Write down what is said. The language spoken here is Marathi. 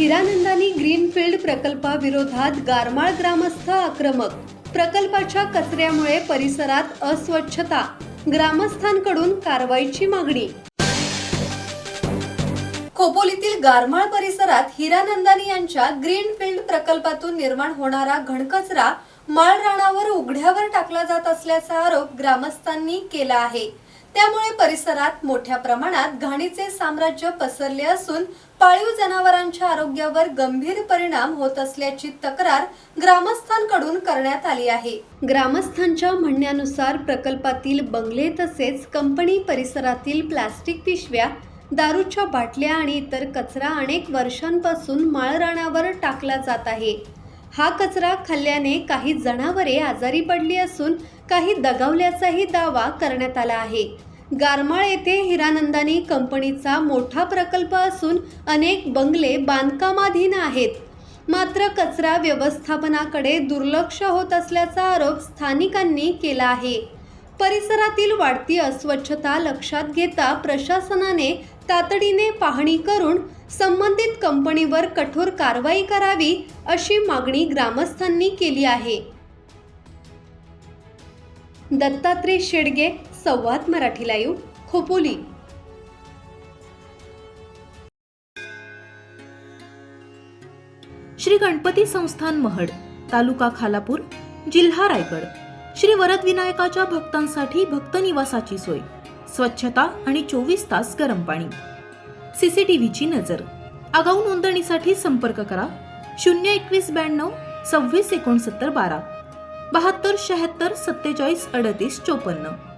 हिरानंदानी ग्रीनफील्ड प्रकल्पाविरोधात गारमाळ ग्रामस्थ आक्रमक. प्रकल्पाच्या कचऱ्यामुळे परिसरात अस्वच्छता, ग्रामस्थांकडून कारवाईची मागणी. खोपोलीतील गारमाळ परिसरात हिरानंदानी यांच्या ग्रीनफील्ड प्रकल्पातून निर्माण होणारा घनकचरा माळ रानावर उघड्यावर टाकला जात असल्याचा आरोप ग्रामस्थांनी केला आहे. त्यामुळे परिसरात मोठ्या प्रमाणात घाणीचे साम्राज्य पसरले असून पाळीव जनावरांच्या आरोग्यावर गंभीर परिणाम होत असल्याची तक्रार ग्रामस्थांकडून करण्यात आली आहे. ग्रामस्थांच्या म्हणण्यानुसार प्रकल्पातील बंगले तसेच कंपनी परिसरातील प्लास्टिक पिशव्या, दारूच्या बाटल्या आणि इतर कचरा अनेक वर्षांपासून माळरानावर टाकला जात आहे. हा कचरा खाल्ल्याने काही जनावरे आजारी पडली असून काही दगावल्याचाही दावा करण्यात आला आहे. गारमाळ येथे हिरानंदानी कंपनीचा मोठा प्रकल्प असून अनेक बंगले बांधकामाधीन आहेत. मात्र कचरा व्यवस्थापनाकडे दुर्लक्ष होत असल्याचा आरोप स्थानिकांनी केला आहे. परिसरातील वाढती अस्वच्छता लक्षात घेता प्रशासनाने तातडीने पाहणी करून संबंधित कंपनीवर कठोर कारवाई करावी अशी मागणी ग्रामस्थांनी केली आहे. दत्तात्रय शेडगे, संवाद मराठी लाईव्ह, खोपोली. श्री गणपती संस्थान महड, तालुका खालापूर, जिल्हा रायगड. श्री वरद विनायकाच्या भक्तांसाठी भक्त निवासाची सोय, स्वच्छता आणि 24 तास गरम पाणी. सीसीटीव्हीची नजर. आगाऊ नोंदणीसाठी संपर्क करा 02192 26 69 12 72 76 47 38 54.